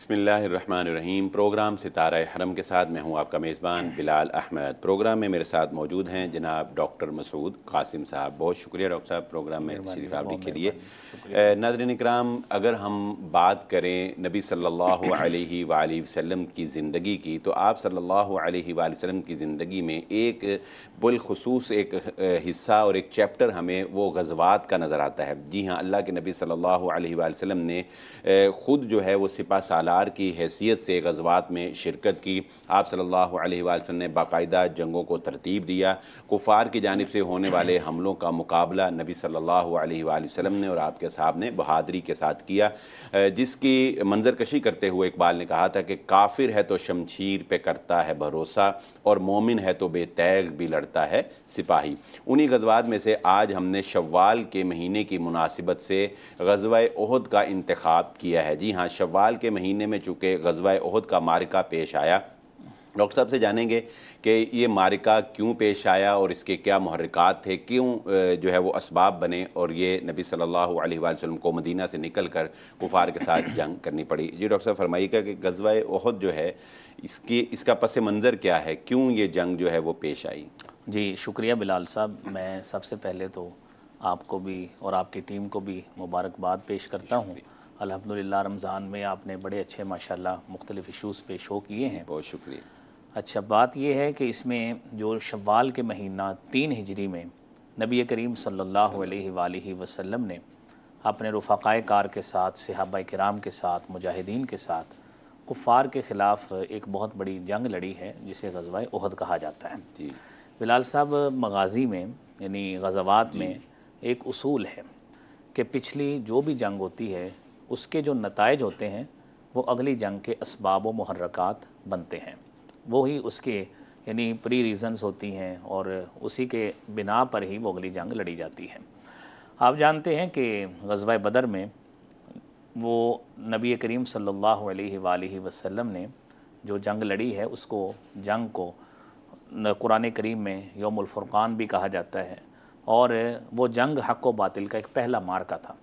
بسم اللہ الرحمن الرحیم۔ پروگرام ستارہ حرم کے ساتھ میں ہوں آپ کا میزبان بلال احمد۔ پروگرام میں میرے ساتھ موجود ہیں جناب ڈاکٹر مسعود قاسم صاحب۔ بہت شکریہ ڈاکٹر صاحب پروگرام میں تشریف آوری کے لیے۔ ناظرین اکرام، اگر ہم بات کریں نبی صلی اللہ علیہ وآلہ وسلم کی زندگی کی، تو آپ صلی اللہ علیہ وآلہ وسلم کی زندگی میں ایک بالخصوص ایک حصہ اور ایک چیپٹر ہمیں وہ غزوات کا نظر آتا ہے۔ جی ہاں، اللہ کے نبی صلی اللہ علیہ وآلہ وسلم نے خود جو ہے وہ سپہ سالار کی حیثیت سے غزوات میں شرکت کی۔ آپ صلی اللہ علیہ وآلہ وسلم نے باقاعدہ جنگوں کو ترتیب دیا۔ کفار کی جانب سے ہونے والے حملوں کا مقابلہ نبی صلی اللہ علیہ وآلہ وسلم نے اور آپ کے صحابہ نے بہادری کے ساتھ کیا، جس کی منظر کشی کرتے ہوئے اقبال نے کہا تھا کہ کافر ہے تو شمشیر پہ کرتا ہے بھروسہ، اور مومن ہے تو بے تیغ بھی لڑتا ہے سپاہی۔ انہی غزوات میں سے آج ہم نے شوال کے مہینے کی مناسبت سے غزوہ احد کا انتخاب کیا ہے۔ جی ہاں، شوال کے مہینے میں چونکہ غزوہ احد کا معرکہ پیش آیا، ڈاکٹر صاحب سے جانیں گے کہ یہ معرکہ کیوں پیش آیا اور اس کے کیا محرکات تھے، کیوں جو ہے وہ اسباب بنے اور یہ نبی صلی اللہ علیہ وآلہ وسلم کو مدینہ سے نکل کر کفار کے ساتھ جنگ کرنی پڑی۔ جی ڈاکٹر صاحب فرمائیے گا کہ غزوہ احد جو ہے اس کا پس منظر کیا ہے، کیوں یہ جنگ جو ہے وہ پیش آئی؟ جی شکریہ بلال صاحب۔ میں سب سے پہلے تو آپ کو بھی اور آپ کی ٹیم کو بھی مبارکباد پیش کرتا ہوں۔ الحمدللہ رمضان میں آپ نے بڑے اچھے ماشاءاللہ مختلف ایشوز پہ شو کیے ہیں۔ بہت شکریہ۔ اچھا، بات یہ ہے کہ اس میں جو شوال کے مہینہ 3 ہجری میں نبی کریم صلی اللہ علیہ وآلہ وسلم نے اپنے رفقائے کار کے ساتھ، صحابہ کرام کے ساتھ، مجاہدین کے ساتھ کفار کے خلاف ایک بہت بڑی جنگ لڑی ہے جسے غزوہ احد کہا جاتا ہے۔ جی بلال صاحب، مغازی میں یعنی غزوات میں ایک اصول ہے کہ پچھلی جو بھی جنگ ہوتی ہے اس کے جو نتائج ہوتے ہیں وہ اگلی جنگ کے اسباب و محرکات بنتے ہیں، وہی اس کے یعنی پری ریزنز ہوتی ہیں اور اسی کے بنا پر ہی وہ اگلی جنگ لڑی جاتی ہے۔ آپ جانتے ہیں کہ غزوہ بدر میں وہ نبی کریم صلی اللہ علیہ وآلہ وسلم نے جو جنگ لڑی ہے اس کو جنگ کو قرآن کریم میں یوم الفرقان بھی کہا جاتا ہے، اور وہ جنگ حق و باطل کا ایک پہلا معرکہ تھا۔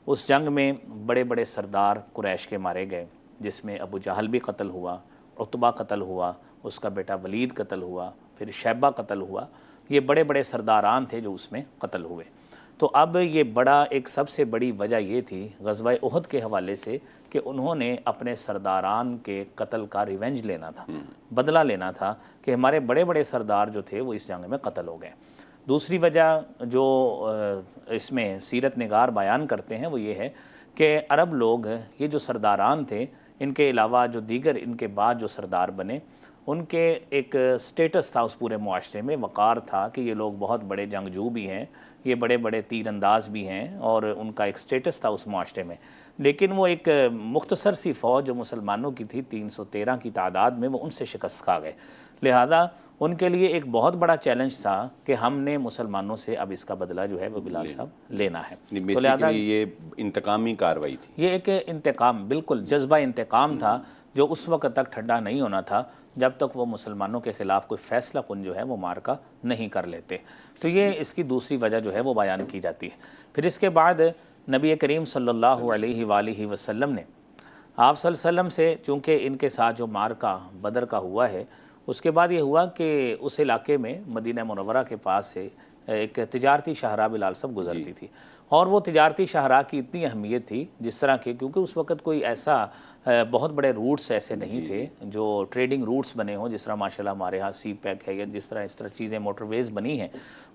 اس جنگ میں بڑے بڑے سردار قریش کے مارے گئے، جس میں ابو جہل بھی قتل ہوا، عتبہ قتل ہوا، اس کا بیٹا ولید قتل ہوا، پھر شیبہ قتل ہوا۔ یہ بڑے بڑے سرداران تھے جو اس میں قتل ہوئے۔ تو اب یہ بڑا ایک سب سے بڑی وجہ یہ تھی غزوہ احد کے حوالے سے کہ انہوں نے اپنے سرداران کے قتل کا ریونج لینا تھا، بدلہ لینا تھا کہ ہمارے بڑے بڑے سردار جو تھے وہ اس جنگ میں قتل ہو گئے۔ دوسری وجہ جو اس میں سیرت نگار بیان کرتے ہیں وہ یہ ہے کہ عرب لوگ، یہ جو سرداران تھے، ان کے علاوہ جو دیگر ان کے بعد جو سردار بنے، ان کے ایک سٹیٹس تھا اس پورے معاشرے میں، وقار تھا کہ یہ لوگ بہت بڑے جنگجو بھی ہیں، یہ بڑے بڑے تیر انداز بھی ہیں، اور ان کا ایک سٹیٹس تھا اس معاشرے میں۔ لیکن وہ ایک مختصر سی فوج جو مسلمانوں کی تھی 313 کی تعداد میں، وہ ان سے شکست کھا گئے۔ لہذا ان کے لیے ایک بہت بڑا چیلنج تھا کہ ہم نے مسلمانوں سے اب اس کا بدلہ جو ہے وہ بلال صاحب لینا ہے۔ تو لہذا یہ انتقامی کارروائی تھی، یہ ایک انتقام، بالکل جذبہ انتقام تھا جو اس وقت تک ٹھنڈا نہیں ہونا تھا جب تک وہ مسلمانوں کے خلاف کوئی فیصلہ کن جو ہے وہ معرکہ نہیں کر لیتے۔ تو یہ اس کی دوسری وجہ جو ہے وہ بیان کی جاتی ہے۔ پھر اس کے بعد نبی کریم صلی اللہ علیہ وآلہ وسلم نے آپ صلی اللہ علیہ وسلم سے، چونکہ ان کے ساتھ جو معرکہ بدر کا ہوا ہے، اس کے بعد یہ ہوا کہ اس علاقے میں مدینہ منورہ کے پاس سے ایک تجارتی شاہراہ بلال صاحب گزرتی تھی، اور وہ تجارتی شاہراہ کی اتنی اہمیت تھی جس طرح کہ کیونکہ اس وقت کوئی ایسا بہت بڑے روٹس ایسے نہیں تھے جو ٹریڈنگ روٹس بنے ہوں، جس طرح ماشاءاللہ ہمارے ہاں سی پیک ہے یا جس طرح اس طرح چیزیں موٹر ویز بنی ہیں،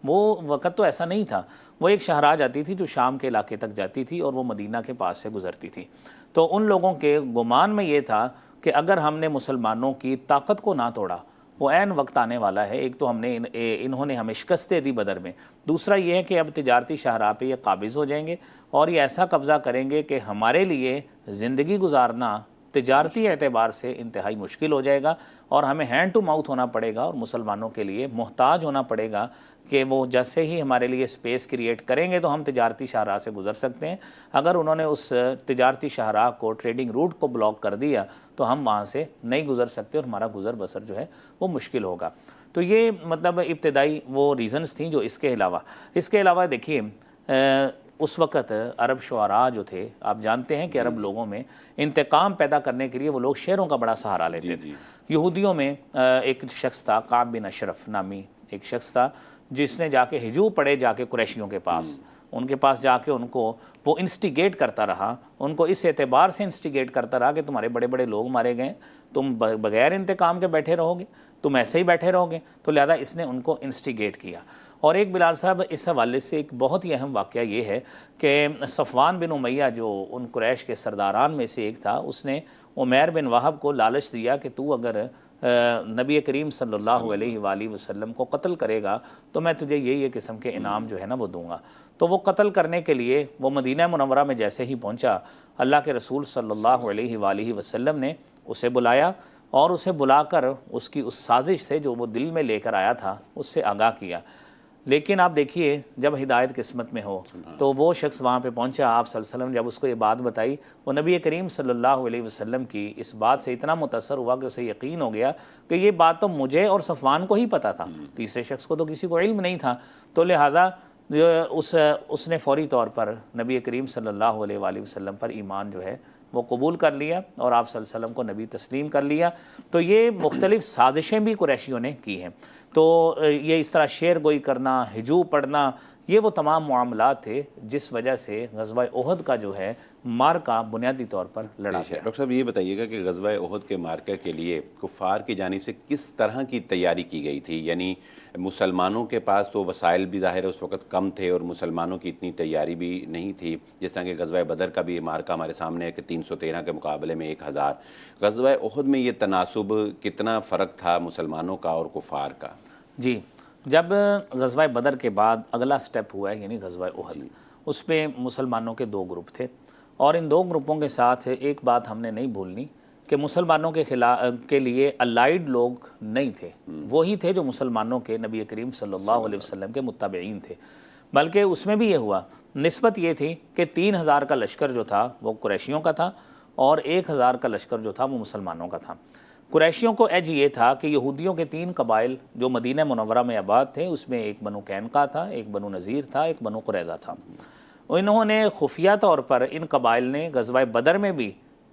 وہ وقت تو ایسا نہیں تھا۔ وہ ایک شاہراہ جاتی تھی جو شام کے علاقے تک جاتی تھی اور وہ مدینہ کے پاس سے گزرتی تھی۔ تو ان لوگوں کے گمان میں یہ تھا کہ اگر ہم نے مسلمانوں کی طاقت کو نہ توڑا، وہ عین وقت آنے والا ہے، ایک تو ہم نے انہوں نے ہمیں شکستیں دی بدر میں، دوسرا یہ ہے کہ اب تجارتی شاہراہ پہ یہ قابض ہو جائیں گے اور یہ ایسا قبضہ کریں گے کہ ہمارے لیے زندگی گزارنا تجارتی اعتبار سے انتہائی مشکل ہو جائے گا، اور ہمیں ہینڈ ٹو ماؤتھ ہونا پڑے گا اور مسلمانوں کے لیے محتاج ہونا پڑے گا کہ وہ جیسے ہی ہمارے لیے سپیس کریٹ کریں گے تو ہم تجارتی شاہراہ سے گزر سکتے ہیں۔ اگر انہوں نے اس تجارتی شاہراہ کو، ٹریڈنگ روٹ کو بلاک کر دیا تو ہم وہاں سے نہیں گزر سکتے اور ہمارا گزر بسر جو ہے وہ مشکل ہوگا۔ تو یہ مطلب ابتدائی وہ ریزنز تھیں جو اس کے علاوہ دیکھیے اس وقت عرب شعراء جو تھے، آپ جانتے ہیں کہ عرب لوگوں میں انتقام پیدا کرنے کے لیے وہ لوگ شعروں کا بڑا سہارا لیتے تھے۔ یہودیوں میں ایک شخص تھا، کعب بن اشرف نامی ایک شخص تھا، جس نے جا کے ہجوم پڑے جا کے قریشیوں کے پاس، ان کے پاس جا کے ان کو وہ انسٹیگیٹ کرتا رہا، ان کو اس اعتبار سے انسٹیگیٹ کرتا رہا کہ تمہارے بڑے بڑے لوگ مارے گئے، تم بغیر انتقام کے بیٹھے رہو گے، تم ایسے ہی بیٹھے رہو گے، تو لہذا اس نے ان کو انسٹیگیٹ کیا۔ اور ایک بلال صاحب اس حوالے سے ایک بہت ہی اہم واقعہ یہ ہے کہ صفوان بن امیہ جو ان قریش کے سرداران میں سے ایک تھا، اس نے عمیر بن وہب کو لالچ دیا کہ تو اگر نبی کریم صلی اللہ علیہ وآلہ وسلم کو قتل کرے گا تو میں تجھے یہ قسم کے انعام جو ہے نا وہ دوں گا۔ تو وہ قتل کرنے کے لیے وہ مدینہ منورہ میں جیسے ہی پہنچا، اللہ کے رسول صلی اللہ علیہ وآلہ وسلم نے اسے بلایا اور اسے بلا کر اس کی اس سازش سے جو وہ دل میں لے کر آیا تھا اس سے آگاہ کیا۔ لیکن آپ دیکھیے جب ہدایت قسمت میں ہو تو وہ شخص وہاں پہ پہنچا، آپ صلی اللہ علیہ وسلم نے جب اس کو یہ بات بتائی، وہ نبی کریم صلی اللہ علیہ وسلم کی اس بات سے اتنا متاثر ہوا کہ اسے یقین ہو گیا کہ یہ بات تو مجھے اور صفوان کو ہی پتہ تھا، تیسرے شخص کو تو کسی کو علم نہیں تھا۔ تو لہذا اس نے فوری طور پر نبی کریم صلی اللہ علیہ وآلہ وسلم پر ایمان جو ہے وہ قبول کر لیا اور آپ صلی اللہ علیہ وسلم کو نبی تسلیم کر لیا۔ تو یہ مختلف سازشیں بھی قریشیوں نے کی ہیں۔ تو یہ اس طرح شعر گوئی کرنا، ہجوم پڑھنا، یہ وہ تمام معاملات تھے جس وجہ سے غزوہ احد کا جو ہے مارکا بنیادی طور پر لڑا گیا۔ ڈاکٹر صاحب یہ بتائیے گا کہ غزوہ احد کے مارکے کے لیے کفار کی جانب سے کس طرح کی تیاری کی گئی تھی؟ یعنی مسلمانوں کے پاس تو وسائل بھی ظاہر اس وقت کم تھے اور مسلمانوں کی اتنی تیاری بھی نہیں تھی، جس طرح کہ غزوہ بدر کا بھی مارکہ ہمارے سامنے ہے کہ 313 کے مقابلے میں 1000۔ غزوہ احد میں یہ تناسب کتنا فرق تھا مسلمانوں کا اور کفار کا؟ جی، جب غزوہ بدر کے بعد اگلا سٹیپ ہوا ہے یعنی غزوہ احد، اس پہ مسلمانوں کے 2 گروپ تھے، اور ان 2 گروپوں کے ساتھ ایک بات ہم نے نہیں بھولنی کہ مسلمانوں کے لیے الائیڈ لوگ نہیں تھے، وہی تھے جو مسلمانوں کے نبی کریم صلی اللہ علیہ وسلم کے متبعین تھے۔ بلکہ اس میں بھی یہ ہوا، نسبت یہ تھی کہ 3000 کا لشکر جو تھا وہ قریشیوں کا تھا اور 1000 کا لشکر جو تھا وہ مسلمانوں کا تھا۔ قریشیوں کو ایج یہ تھا کہ یہودیوں کے 3 قبائل جو مدینہ منورہ میں آباد تھے، اس میں ایک بنو قینقاع تھا، ایک بنو نذیر تھا، ایک بنو قریظہ تھا۔ انہوں نے خفیہ طور پر ان قبائل نے غزوہ بدر میں بھی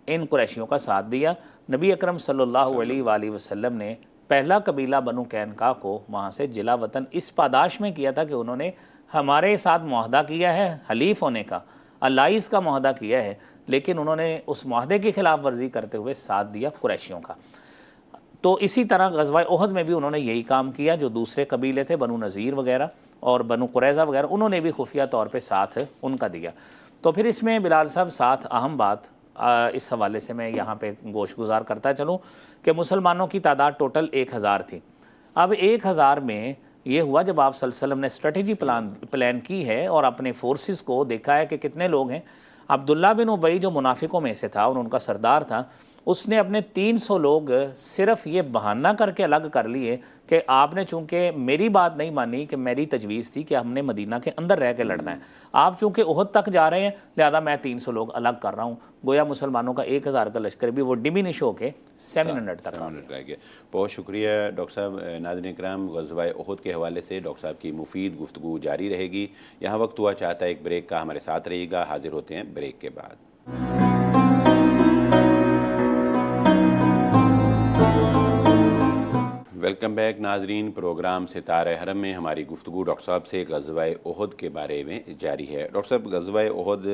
ان قریشیوں کا ساتھ دیا۔ نبی اکرم صلی اللہ علیہ وآلہ وسلم نے پہلا قبیلہ بنو قینقاع کو وہاں سے جلا وطن اس پاداش میں کیا تھا کہ انہوں نے ہمارے ساتھ معاہدہ کیا ہے حلیف ہونے کا، الائز کا معاہدہ کیا ہے، لیکن انہوں نے اس معاہدے کی خلاف ورزی کرتے ہوئے ساتھ دیا قریشیوں کا۔ تو اسی طرح غزوہ احد میں بھی انہوں نے یہی کام کیا، جو دوسرے قبیلے تھے بنو نذیر وغیرہ اور بنو قریظہ وغیرہ، انہوں نے بھی خفیہ طور پہ ساتھ ان کا دیا۔ تو پھر اس میں بلال صاحب ساتھ اہم بات اس حوالے سے میں یہاں پہ گوش گزار کرتا چلوں کہ مسلمانوں کی تعداد ٹوٹل 1000 تھی۔ اب 1000 میں یہ ہوا جب آپ صلی اللہ علیہ وسلم نے اسٹریٹجی پلان کی ہے اور اپنے فورسز کو دیکھا ہے کہ کتنے لوگ ہیں، عبداللہ بن ابی جو منافقوں میں سے تھا اور ان کا سردار تھا، اس نے اپنے 300 لوگ صرف یہ بہانہ کر کے الگ کر لیے کہ آپ نے چونکہ میری بات نہیں مانی کہ میری تجویز تھی کہ ہم نے مدینہ کے اندر رہ کے لڑنا ہے، آپ چونکہ احد تک جا رہے ہیں لہذا میں 300 لوگ الگ کر رہا ہوں، گویا مسلمانوں کا 1000 کا لشکر بھی وہ ڈیمینش ہو کے 700 تک رہ گیا۔ بہت شکریہ ڈاکٹر صاحب۔ ناظرین کرام، غزوہ احد کے حوالے سے ڈاکٹر صاحب کی مفید گفتگو جاری رہے گی۔ یہاں وقت ہوا چاہتا ہے ایک بریک کا، ہمارے ساتھ رہیے گا، حاضر ہوتے ہیں بریک کے بعد۔ ویلکم بیک ناظرین، پروگرام ستارہ حرم میں ہماری گفتگو ڈاکٹر صاحب سے غزوہ احد کے بارے میں جاری ہے۔ ڈاکٹر صاحب، غزوہ احد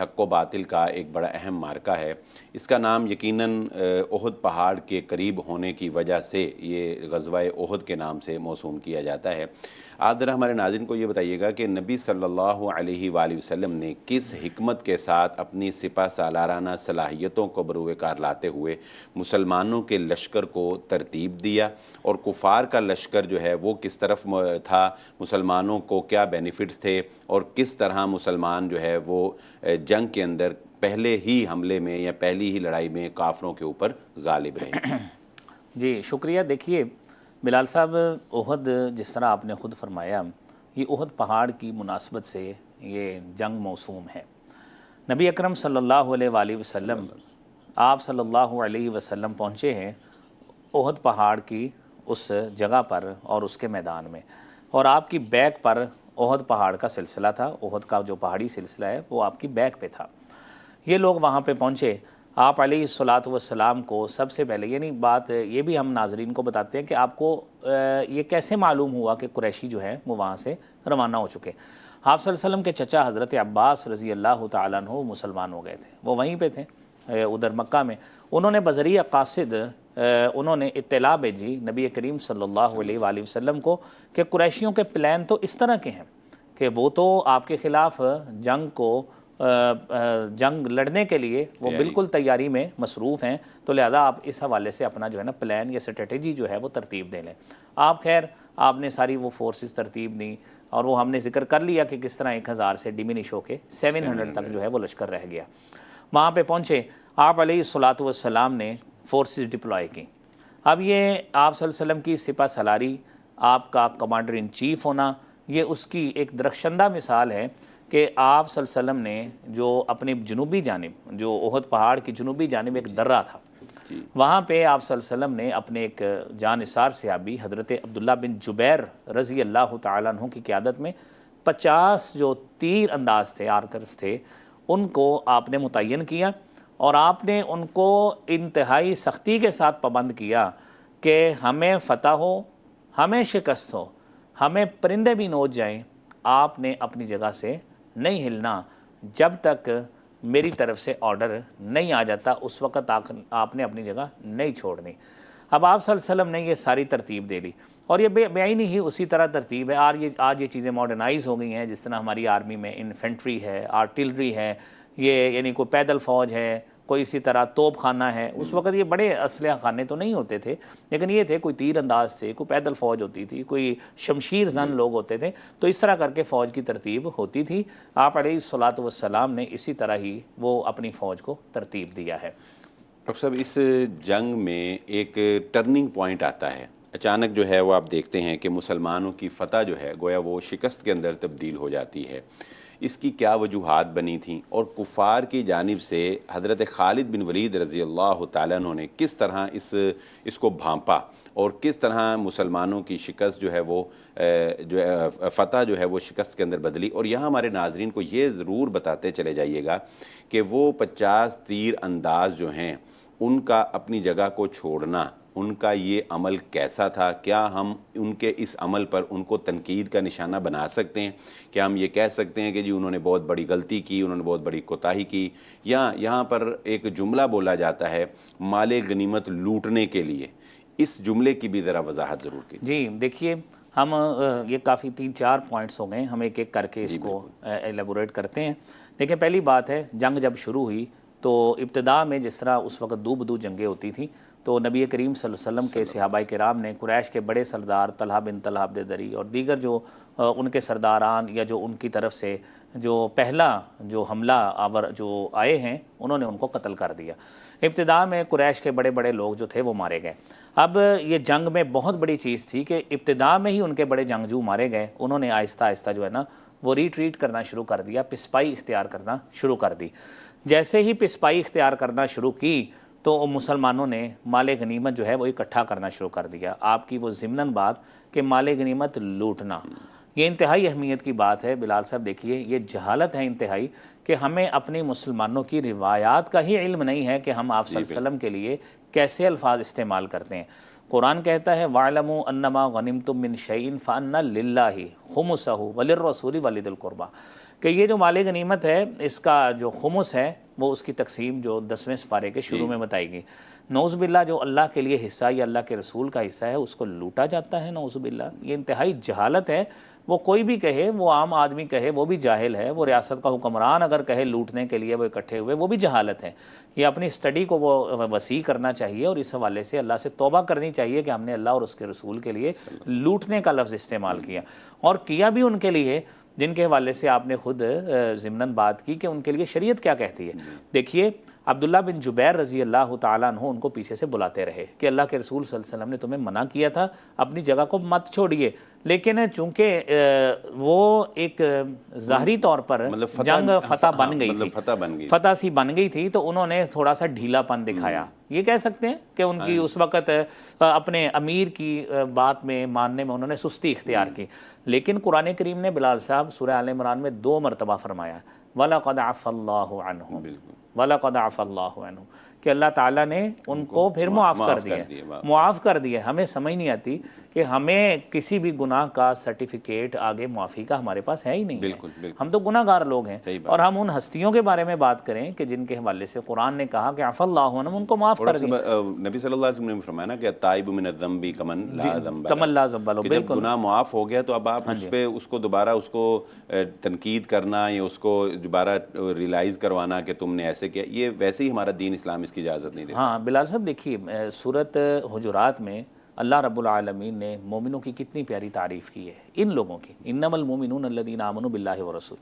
حق و باطل کا ایک بڑا اہم مارکہ ہے۔ اس کا نام یقیناً احد پہاڑ کے قریب ہونے کی وجہ سے یہ غزوہ احد کے نام سے موسوم کیا جاتا ہے۔ آپ ذرا ہمارے ناظرین کو یہ بتائیے گا کہ نبی صلی اللہ علیہ وآلہ وسلم نے کس حکمت کے ساتھ اپنی سپہ سالارانہ صلاحیتوں کو بروئے کار لاتے ہوئے مسلمانوں کے لشکر کو ترتیب دیا، اور کفار کا لشکر جو ہے وہ کس طرف تھا، مسلمانوں کو کیا بینیفٹس تھے، اور کس طرح مسلمان جو ہے وہ جنگ کے اندر پہلے ہی حملے میں یا پہلی ہی لڑائی میں کافروں کے اوپر غالب رہے؟ جی شکریہ۔ دیکھیے بلال صاحب، احد جس طرح آپ نے خود فرمایا، یہ احد پہاڑ کی مناسبت سے یہ جنگ موسوم ہے۔ نبی اکرم صلی اللہ علیہ وآلہ وسلم، آپ صلی اللہ علیہ وسلم پہنچے ہیں احد پہاڑ کی اس جگہ پر اور اس کے میدان میں۔ اور آپ کی بیک پر احد پہاڑ کا سلسلہ تھا، احد کا جو پہاڑی سلسلہ ہے وہ آپ کی بیک پہ تھا۔ یہ لوگ وہاں پہ پہنچے، آپ علیہ الصلاۃ والسلام کو سب سے پہلے، یعنی بات یہ بھی ہم ناظرین کو بتاتے ہیں کہ آپ کو یہ کیسے معلوم ہوا کہ قریشی جو ہیں وہ وہاں سے روانہ ہو چکے۔ آپ صلی اللہ علیہ وسلم کے چچا حضرت عباس رضی اللہ تعالیٰ عنہ مسلمان ہو گئے تھے، وہ وہیں پہ تھے ادھر مکہ میں۔ انہوں نے بذریعہ قاصد انہوں نے اطلاع بھیجی نبی کریم صلی اللہ علیہ وآلہ وسلم کو کہ قریشیوں کے پلان تو اس طرح کے ہیں کہ وہ تو آپ کے خلاف جنگ لڑنے کے لیے وہ بالکل تیاری میں مصروف ہیں، تو لہذا آپ اس حوالے سے اپنا جو ہے نا پلان یا اسٹریٹجی جو ہے وہ ترتیب دے لیں۔ آپ خیر آپ نے ساری وہ فورسز ترتیب دی، اور وہ ہم نے ذکر کر لیا کہ کس طرح 1000 سے ڈیمینش ہو کے 700 تک جو ہے وہ لشکر رہ گیا۔ وہاں پہ پہنچے، آپ علیہ الصلاۃ والسلام نے فورسز ڈپلوائے کی۔ اب یہ آپ صلی اللہ علیہ وسلم کی سپہ سالاری، آپ کا کمانڈر ان چیف ہونا، یہ اس کی ایک درخشندہ مثال ہے کہ آپ صلی اللہ علیہ وسلم نے جو اپنی جنوبی جانب، جو احد پہاڑ کی جنوبی جانب ایک درہ تھا، وہاں پہ آپ صلی اللہ علیہ وسلم نے اپنے ایک جان نثار صحابی حضرت عبداللہ بن جبیر رضی اللہ تعالیٰ عنہ کی قیادت میں 50 جو تیر انداز تھے، آرکرز تھے، ان کو آپ نے متعین کیا، اور آپ نے ان کو انتہائی سختی کے ساتھ پابند کیا کہ ہمیں فتح ہو، ہمیں شکست ہو، ہمیں پرندے بھی نوچ جائیں، آپ نے اپنی جگہ سے نہیں ہلنا جب تک میری طرف سے آرڈر نہیں آ جاتا، اس وقت آپ نے اپنی جگہ نہیں چھوڑنی۔ اب آپ صلی اللہ علیہ وسلم نے یہ ساری ترتیب دے لی، اور یہ بے آئینی ہی اسی طرح ترتیب ہے۔ آج یہ چیزیں ماڈرنائز ہو گئی ہیں، جس طرح ہماری آرمی میں انفینٹری ہے، آرٹلری ہے، یہ یعنی کوئی پیدل فوج ہے، کوئی اسی طرح توپ خانہ ہے۔ اس وقت یہ بڑے اسلحہ خانے تو نہیں ہوتے تھے، لیکن یہ تھے کوئی تیر انداز سے، کوئی پیدل فوج ہوتی تھی، کوئی شمشیر زن لوگ ہوتے تھے، تو اس طرح کر کے فوج کی ترتیب ہوتی تھی۔ آپ علیہ الصلاۃ والسلام نے اسی طرح ہی وہ اپنی فوج کو ترتیب دیا ہے۔ ڈاکٹر صاحب، اس جنگ میں ایک ٹرننگ پوائنٹ آتا ہے، اچانک جو ہے وہ آپ دیکھتے ہیں کہ مسلمانوں کی فتح جو ہے گویا وہ شکست کے اندر تبدیل ہو جاتی ہے۔ اس کی کیا وجوہات بنی تھیں، اور کفار کی جانب سے حضرت خالد بن ولید رضی اللہ تعالیٰ عنہ نے کس طرح اس کو بھانپا، اور کس طرح مسلمانوں کی شکست جو ہے وہ فتح جو ہے وہ شکست کے اندر بدلی؟ اور یہاں ہمارے ناظرین کو یہ ضرور بتاتے چلے جائیے گا کہ وہ 50 تیر انداز جو ہیں ان کا اپنی جگہ کو چھوڑنا، ان کا یہ عمل کیسا تھا؟ کیا ہم ان کے اس عمل پر ان کو تنقید کا نشانہ بنا سکتے ہیں؟ کیا ہم یہ کہہ سکتے ہیں کہ جی انہوں نے بہت بڑی غلطی کی، انہوں نے بہت بڑی کوتاہی کی؟ یا یہاں پر ایک جملہ بولا جاتا ہے مال غنیمت لوٹنے کے لیے، اس جملے کی بھی ذرا وضاحت ضرور کی۔ جی دیکھیے، ہم یہ کافی 3-4 پوائنٹس ہو گئے، ہم ایک ایک کر کے اس کو ایلیبوریٹ کرتے ہیں۔ دیکھیں، پہلی بات ہے، جنگ جب شروع ہوئی تو ابتدا میں جس طرح اس وقت دو بدو جنگیں ہوتی تھیں، تو نبی کریم صلی اللہ علیہ وسلم کے صحابہ کرام نے قریش کے بڑے سردار طلحہ بن طلحہ عبد دری اور دیگر جو ان کے سرداران یا جو ان کی طرف سے جو پہلا جو حملہ آور جو آئے ہیں، انہوں نے ان کو قتل کر دیا۔ ابتدا میں قریش کے بڑے بڑے لوگ جو تھے وہ مارے گئے۔ اب یہ جنگ میں بہت بڑی چیز تھی کہ ابتدا میں ہی ان کے بڑے جنگجو مارے گئے، انہوں نے آہستہ آہستہ جو ہے نا وہ ریٹریٹ کرنا شروع کر دیا، پسپائی اختیار کرنا شروع کر دی۔ جیسے ہی پسپائی اختیار کرنا شروع کی تو مسلمانوں نے مال غنیمت جو ہے وہ اکٹھا کرنا شروع کر دیا۔ آپ کی وہ ضمناً بات کہ مال غنیمت لوٹنا، یہ انتہائی اہمیت کی بات ہے بلال صاحب۔ دیکھیے، یہ جہالت ہے انتہائی کہ ہمیں اپنی مسلمانوں کی روایات کا ہی علم نہیں ہے کہ ہم آپ صلی اللہ علیہ وسلم کے لیے کیسے الفاظ استعمال کرتے ہیں۔ قرآن کہتا ہے وَاعْلَمُوا أَنَّمَا غَنِمْتُم مِّن شَيْءٍ فَأَنَّ لِلَّهِ خُمُسَهُ وَلِلرَّسُولِ وَلِذِي الْقُرْبَىٰ، کہ یہ جو مال غنیمت ہے اس کا جو خمس ہے وہ اس کی تقسیم جو 10ویں سپارے کے شروع میں بتائی گئی۔ نعوذ باللہ، جو اللہ کے لیے حصہ یا اللہ کے رسول کا حصہ ہے اس کو لوٹا جاتا ہے، نعوذ باللہ۔ یہ انتہائی جہالت ہے، وہ کوئی بھی کہے، وہ عام آدمی کہے وہ بھی جاہل ہے، وہ ریاست کا حکمران اگر کہے لوٹنے کے لیے وہ اکٹھے ہوئے وہ بھی جہالت ہے۔ یہ اپنی سٹڈی کو وہ وسیع کرنا چاہیے، اور اس حوالے سے اللہ سے توبہ کرنی چاہیے کہ ہم نے اللہ اور اس کے رسول کے لیے لوٹنے کا لفظ استعمال کیا، اور کیا بھی ان کے لیے جن کے حوالے سے آپ نے خود ضمناً بات کی کہ ان کے لیے شریعت کیا کہتی ہے۔ دیکھیے، عبداللہ بن جبیر رضی اللہ تعالیٰ عنہ ان کو پیچھے سے بلاتے رہے کہ اللہ کے رسول صلی اللہ علیہ وسلم نے تمہیں منع کیا تھا اپنی جگہ کو مت چھوڑیے، لیکن چونکہ وہ ایک ظاہری طور پر جنگ فتح بن گئی تھی، فتح سی بن گئی تھی، تو انہوں نے تھوڑا سا ڈھیلا پن دکھایا. یہ کہہ سکتے ہیں کہ ان کی اس وقت اپنے امیر کی بات میں ماننے میں انہوں نے سستی اختیار کی. لیکن قرآن کریم نے بلال صاحب سورہ آل عمران میں 2 مرتبہ فرمایا وَلَقَدْ عَفَا اللَّهُ عَنْهُمْ وَلَقَدْ عَفَا اللَّهُ عَنْهُمْ، کہ اللہ تعالیٰ نے ان کو پھر معاف کر دیا، معاف کر دیا. ہمیں سمجھ نہیں آتی کہ ہمیں کسی بھی گناہ کا سرٹیفکیٹ آگے معافی کا ہمارے پاس ہے ہی نہیں ہے. ہم تو گناہ گار لوگ ہیں، اور ہم ان ہستیوں کے بارے میں بات کریں کہ جن کے حوالے سے قرآن نے کہا کہ عفا اللہ عنہم، ان کو معاف کر دیا. نبی صلی اللہ علیہ وسلم نے فرمایا نا کہ التائب من الذنب کمن لا ذنب له، کمن لا ذنب له. جب گناہ معاف ہو گیا تو اب آپ اس پہ اس کو دوبارہ اس کو تنقید کرنا یا اس کو دوبارہ ریلائز کروانا کہ تم نے ایسے کیا، یہ ویسے ہی ہمارا دین اسلام اس کی اجازت نہیں دیتا. ہاں بلال صاحب دیکھیے سورۃ حجرات میں اللہ رب العالمین نے مومنوں کی کتنی پیاری تعریف کی ہے، ان لوگوں کی. انما المؤمنون الذین آمنوا باللہ ورسول،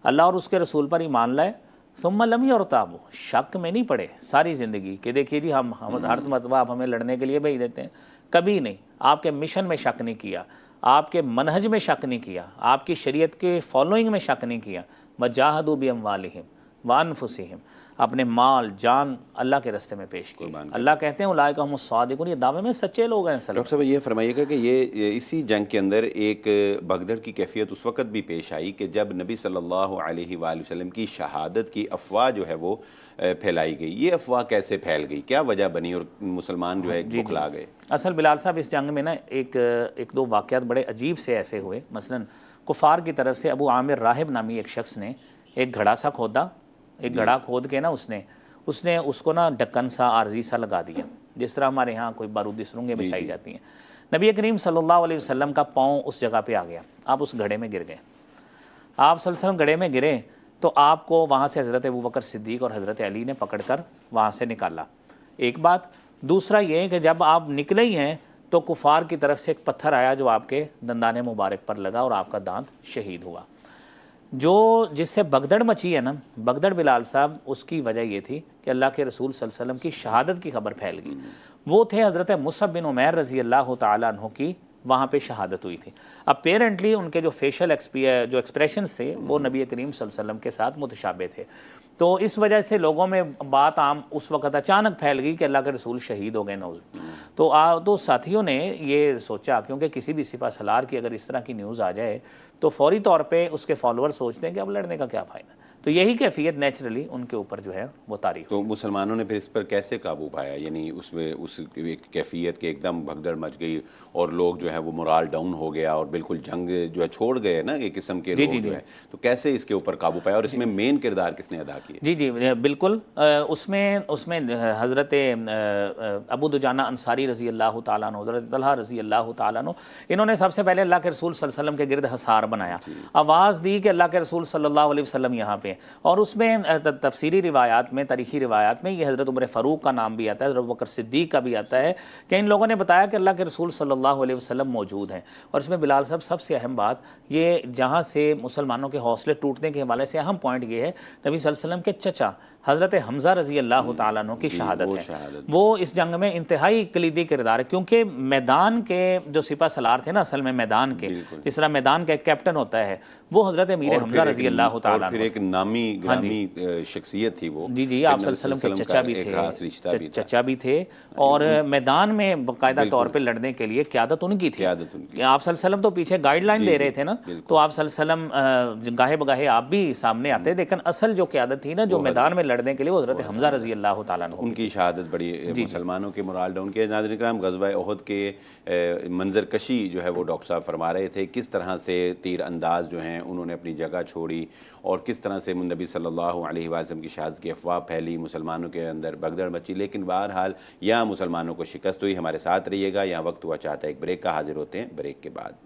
اللہ اور اس کے رسول پر ایمان لائے، ثم لم یرتابوا، شک میں نہیں پڑے ساری زندگی کہ دیکھیے جی ہم ہر مرتبہ آپ ہمیں لڑنے کے لیے بھیج دیتے ہیں. کبھی نہیں، آپ کے مشن میں شک نہیں کیا، آپ کے منہج میں شک نہیں کیا، آپ کی شریعت کے فالوئنگ میں شک نہیں کیا. وجاہدوا باموالہم وانفسہم، اپنے مال جان اللہ کے راستے میں پیش کی. اللہ کہتے ہیں اولئک هم الصادقون، یہ دعوے میں سچے لوگ ہیں. ڈاکٹر صاحب یہ فرمائیے گا کہ یہ اسی جنگ کے اندر ایک بغدر کی کیفیت اس وقت بھی پیش آئی کہ جب نبی صلی اللہ علیہ وآلہ وسلم کی شہادت کی افواہ جو ہے وہ پھیلائی گئی. یہ افواہ کیسے پھیل گئی، کیا وجہ بنی اور مسلمان جو ہے بکھلا گئے؟ اصل بلال صاحب اس جنگ میں نا ایک 2 واقعات بڑے عجیب سے ایسے ہوئے. مثلا کفار کی طرف سے ابو عامر راہب نامی ایک شخص نے ایک گھڑا سا کھودا، ایک گھڑا کھود کے نا اس نے اس کو نا ڈکن سا عارضی سا لگا دیا، جس طرح ہمارے ہاں کوئی بارودی سرنگیں بچھائی جاتی ہیں. نبی کریم صلی اللہ علیہ وسلم کا پاؤں اس جگہ پہ آ گیا، آپ اس گھڑے میں گر گئے. آپ صلی اللہ علیہ وسلم گھڑے میں گرے تو آپ کو وہاں سے حضرت ابوبکر صدیق اور حضرت علی نے پکڑ کر وہاں سے نکالا. ایک بات. دوسرا یہ کہ جب آپ نکلے ہی ہیں تو کفار کی طرف سے ایک پتھر آیا جو آپ کے دندان مبارک پر لگا اور آپ کا دانت شہید ہوا. جو جس سے بگدڑ مچی ہے نا، بگدڑ بلال صاحب، اس کی وجہ یہ تھی کہ اللہ کے رسول صلی اللہ علیہ وسلم کی شہادت کی خبر پھیل گئی. وہ تھے حضرت مصعب بن عمیر رضی اللہ تعالیٰ عنہ کی وہاں پہ شہادت ہوئی تھی. اپیرنٹلی ان کے جو فیشل جو ایکسپریشنز تھے وہ نبی کریم صلی اللہ علیہ وسلم کے ساتھ متشابہ تھے. تو اس وجہ سے لوگوں میں بات عام اس وقت اچانک پھیل گئی کہ اللہ کے رسول شہید ہو گئے. نوز تو ساتھیوں نے یہ سوچا، کیونکہ کسی بھی سپہ سالار کی اگر اس طرح کی نیوز آ جائے تو فوری طور پہ اس کے فالوور سوچتے ہیں کہ اب لڑنے کا کیا فائدہ. تو یہی کیفیت نیچرلی ان کے اوپر جو ہے وہ تاریخ. تو مسلمانوں نے پھر اس پر کیسے قابو پایا؟ یعنی اس میں اس کیفیت کے ایک دم بھگدڑ مچ گئی اور لوگ جو ہے وہ مورال ڈاؤن ہو گیا اور بالکل جنگ جو ہے چھوڑ گئے نا ایک قسم کے لوگ جو ہے. تو کیسے اس کے اوپر قابو پایا اور اس میں مین کردار کس نے ادا کیا؟ جی بالکل. اس میں حضرت ابو دجانہ انصاری رضی اللہ تعالیٰ عنہ، حضرت طلحہ رضی اللہ تعالیٰ عنہ، انہوں نے سب سے پہلے اللہ کے رسول صلی اللہ علیہ وسلم کے گرد حصار بنایا، آواز دی کہ اللہ کے رسول صلی اللہ علیہ وسلم یہاں پہ. اور اس میں تفسیری روایات میں، تاریخی روایات میں یہ حضرت عمر فاروق کا نام بھی آتا ہے، حضرت ابوبکر صدیق کا بھی آتا ہے کہ ان لوگوں نے بتایا کہ اللہ کے رسول صلی اللہ علیہ وسلم موجود ہیں. اور اس میں بلال صاحب سب سے اہم بات یہ جہاں سے مسلمانوں کے حوصلے ٹوٹنے کے حوالے سے اہم پوائنٹ یہ ہے، نبی صلی اللہ علیہ وسلم کے چچا حضرت حمزہ رضی اللہ تعالیٰ عنہ کی شہادت ہے. وہ اس جنگ میں انتہائی کلیدی کردار ہے، کیونکہ میدان کے جو سپہ سالار تھے نا، اصل میں میدان کے جس طرح میدان کا ایک کیپٹن ہوتا ہے، وہ حضرت امیر حمزہ رضی اللہ تعالیٰ عنہ، پھر ایک نامی گرامی شخصیت تھی وہ. جی آپ صلی اللہ علیہ وسلم کے چچا بھی تھے اور میدان میں باقاعدہ طور پہ لڑنے کے لیے قیادت ان کی تھی. آپ صلی اللہ علیہ وسلم تو پیچھے گائیڈ لائن دے رہے تھے نا، تو آپ صلی اللہ علیہ وسلم گاہے بگاہے آپ بھی سامنے آتے، لیکن اصل جو قیادت تھی نا جو میدان میں لڑنے کے لیے وہ حضرت حمزہ رضی اللہ تعالیٰ عنہ، ان کی شہادت بڑی مسلمانوں کے مورال ڈاؤن کے. ناظرین کرام، غزوہ احد کے منظر کشی جو ہے وہ ڈاکٹر صاحب فرما رہے تھے، کس طرح سے تیر انداز جو ہیں انہوں نے اپنی جگہ چھوڑی اور کس طرح سے نبی صلی اللہ علیہ وسلم کی شہادت کی افواہ پھیلی، مسلمانوں کے اندر بھگدڑ مچی. لیکن بہرحال یہاں مسلمانوں کو شکست ہوئی. ہمارے ساتھ رہیے گا، یہاں وقت ہوا چاہتا ہے ایک بریک کا. حاضر ہوتے ہیں بریک کے بعد.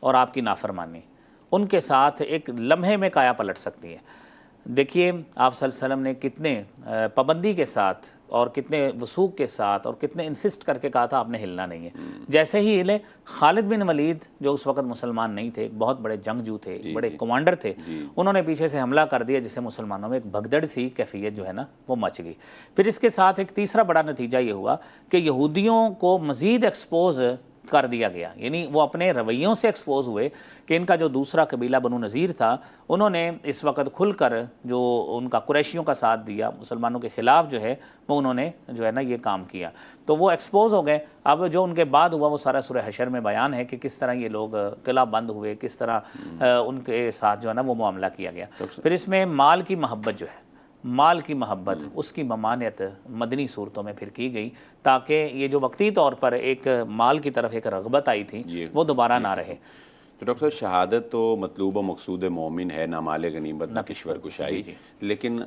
اور آپ کی نافرمانی ان کے ساتھ ایک لمحے میں کایا پلٹ سکتی ہے۔ دیکھیے آپ صلی اللہ علیہ وسلم نے کتنے پابندی کے ساتھ اور کتنے وثوق کے ساتھ اور کتنے انسسٹ کر کے کہا تھا آپ نے ہلنا نہیں ہے۔ جیسے ہی ہلے، خالد بن ولید جو اس وقت مسلمان نہیں تھے، ایک بہت بڑے جنگجو تھے، بڑے کمانڈر تھے، انہوں نے پیچھے سے حملہ کر دیا، جس سے مسلمانوں میں ایک بھگدڑ سی کیفیت جو ہے نا وہ مچ گئی۔ پھر اس کے ساتھ ایک تیسرا بڑا نتیجہ یہ ہوا کہ یہودیوں کو مزید ایکسپوز کر دیا گیا، یعنی وہ اپنے رویوں سے ایکسپوز ہوئے کہ ان کا جو دوسرا قبیلہ بنو نذیر تھا، انہوں نے اس وقت کھل کر جو ان کا قریشیوں کا ساتھ دیا، مسلمانوں کے خلاف جو ہے وہ انہوں نے جو ہے نا یہ کام کیا، تو وہ ایکسپوز ہو گئے۔ اب جو ان کے بعد ہوا وہ سارا سورہ حشر میں بیان ہے کہ کس طرح یہ لوگ قلعہ بند ہوئے، کس طرح ان کے ساتھ جو ہے نا وہ معاملہ کیا گیا۔ پھر اس میں مال کی محبت جو ہے، مال کی محبت، اس کی ممانعت مدنی صورتوں میں پھر کی گئی، تاکہ یہ جو وقتی طور پر ایک مال کی طرف ایک رغبت آئی تھی وہ دوبارہ نہ رہے۔ تو ڈاکٹر صاحب، شہادت تو مطلوب و مقصود مومن ہے، نہ مال غنیمت نہ کشور کشائی، لیکن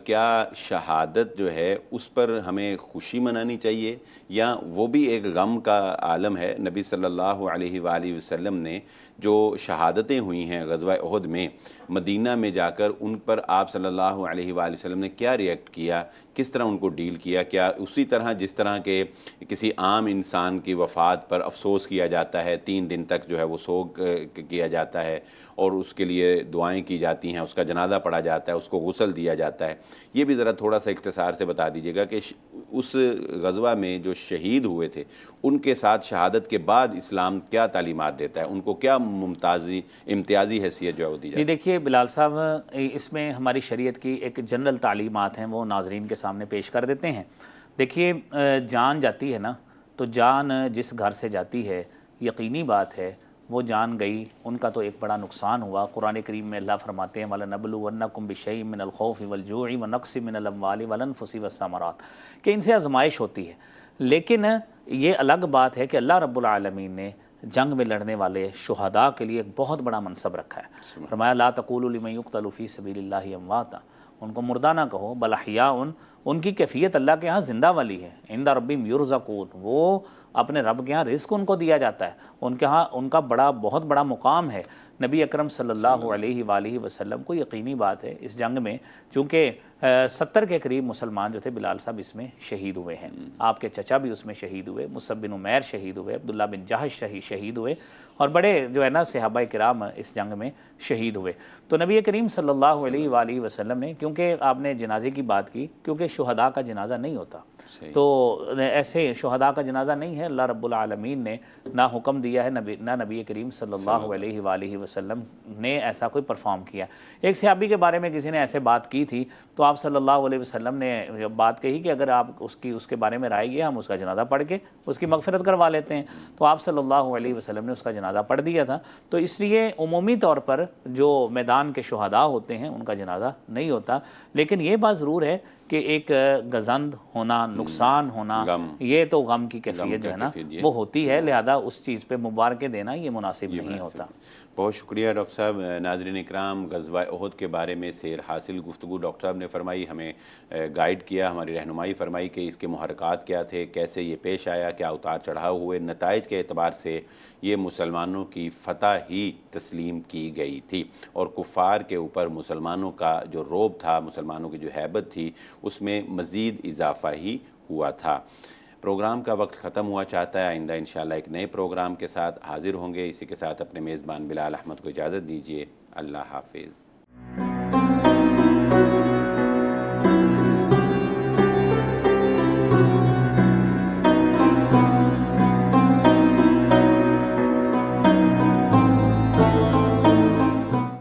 کیا شہادت جو ہے اس پر ہمیں خوشی منانی چاہیے یا وہ بھی ایک غم کا عالم ہے؟ نبی صلی اللہ علیہ وآلہ وسلم نے جو شہادتیں ہوئی ہیں غزوہ احد میں، مدینہ میں جا کر ان پر آپ صلی اللہ علیہ وآلہ وسلم نے کیا ریئیکٹ کیا، کس طرح ان کو ڈیل کیا؟ کیا اسی طرح جس طرح کے کسی عام انسان کی وفات پر افسوس کیا جاتا ہے، 3 دن تک جو ہے وہ سوگ کیا جاتا ہے اور اس کے لیے دعائیں کی جاتی ہیں، اس کا جنازہ پڑھا جاتا ہے، اس کو غسل دیا جاتا ہے، یہ بھی ذرا تھوڑا سا اختصار سے بتا دیجیے گا کہ اس غزوہ میں جو شہید ہوئے تھے ان کے ساتھ شہادت کے بعد اسلام کیا تعلیمات دیتا ہے، ان کو کیا امتیازی حیثیت جو ہے وہ دی جاتی ہے؟ جی دیکھیے بلال صاحب، اس میں ہماری شریعت کی ایک جنرل تعلیمات ہیں، وہ ناظرین کے سامنے پیش کر دیتے ہیں۔ دیکھیے جان جاتی ہے نا، تو جان جس گھر سے جاتی ہے، یقینی بات ہے وہ جان گئی، ان کا تو ایک بڑا نقصان ہوا۔ قرآن کریم میں اللہ فرماتے ہیں وَلَنَبْلُوَنَّكُمْ بِشَيْءٍ مِّنَ الْخَوْفِ وَالْجُوعِ وَنَقْصٍ مِّنَ الْأَمْوَالِ وَالْأَنفُسِ وَالثَّمَرَاتِ، کہ ان سے آزمائش ہوتی ہے، لیکن یہ الگ بات ہے کہ اللہ رب العالمین نے جنگ میں لڑنے والے شہداء کے لیے ایک بہت بڑا منصب رکھا ہے۔ فرمایا لا تقولوا لمن يقتل في سبيل الله امواتا، ان کو مردہ نہ کہو بل احیاء، ان کی کیفیت اللہ کے ہاں زندہ والی ہے۔ عند ربهم يرزقون، وہ اپنے رب کے ہاں رزق ان کو دیا جاتا ہے، ان کے ہاں ان کا بہت بڑا مقام ہے۔ نبی اکرم صلی اللہ علیہ وآلہ وسلم کو یقینی بات ہے اس جنگ میں، چونکہ 70 کے قریب مسلمان جو تھے بلال صاحب اس میں شہید ہوئے ہیں، آپ کے چچا بھی اس میں شہید ہوئے، مصعب بن عمیر شہید ہوئے، عبداللہ بن جہش شہید ہوئے، اور بڑے جو ہے نا صحابہ کرام اس جنگ میں شہید ہوئے۔ تو نبی کریم صلی اللہ علیہ وآلہ وسلم نے، کیونکہ آپ نے جنازے کی بات کی، کیونکہ شہداء کا جنازہ نہیں ہوتا، تو ایسے شہداء کا جنازہ نہیں ہے، اللہ رب العالمین نے نہ حکم دیا ہے، نہ نبی کریم صلی اللہ علیہ وآلہ وسلم نے ایسا کوئی پرفارم کیا۔ ایک صحابی کے بارے میں کسی نے ایسے بات کی تھی، تو آپ صلی اللہ علیہ وسلم نے بات کہی کہ اگر آپ اس کے بارے میں رائے گئے، ہم اس کا جنازہ پڑھ کے اس کی مغفرت کروا لیتے ہیں، تو آپ صلی اللہ علیہ وسلم نے اس کا جنازہ پڑھ دیا تھا۔ تو اس لیے عمومی طور پر جو میدان کے شہداء ہوتے ہیں ان کا جنازہ نہیں ہوتا، لیکن یہ بات ضرور ہے کہ ایک گزند ہونا، نقصان ہونا، یہ تو غم کی کیفیت جو ہے نا وہ ہوتی ہے، لہذا اس چیز پہ مبارکیں دینا یہ مناسب نہیں ہوتا۔ بہت شکریہ ڈاکٹر صاحب۔ ناظرین اکرام، غزوہ احد کے بارے میں سیر حاصل گفتگو ڈاکٹر صاحب نے فرمائی، ہمیں گائیڈ کیا، ہماری رہنمائی فرمائی کہ اس کے محرکات کیا تھے، کیسے یہ پیش آیا، کیا اتار چڑھاؤ ہوئے، نتائج کے اعتبار سے یہ مسلمانوں کی فتح ہی تسلیم کی گئی تھی، اور کفار کے اوپر مسلمانوں کا جو رعب تھا، مسلمانوں کی جو ہیبت تھی، اس میں مزید اضافہ ہی ہوا تھا۔ پروگرام کا وقت ختم ہوا چاہتا ہے، آئندہ انشاءاللہ ایک نئے پروگرام کے ساتھ حاضر ہوں گے۔ اسی کے ساتھ اپنے میزبان بلال احمد کو اجازت دیجیے، اللہ حافظ۔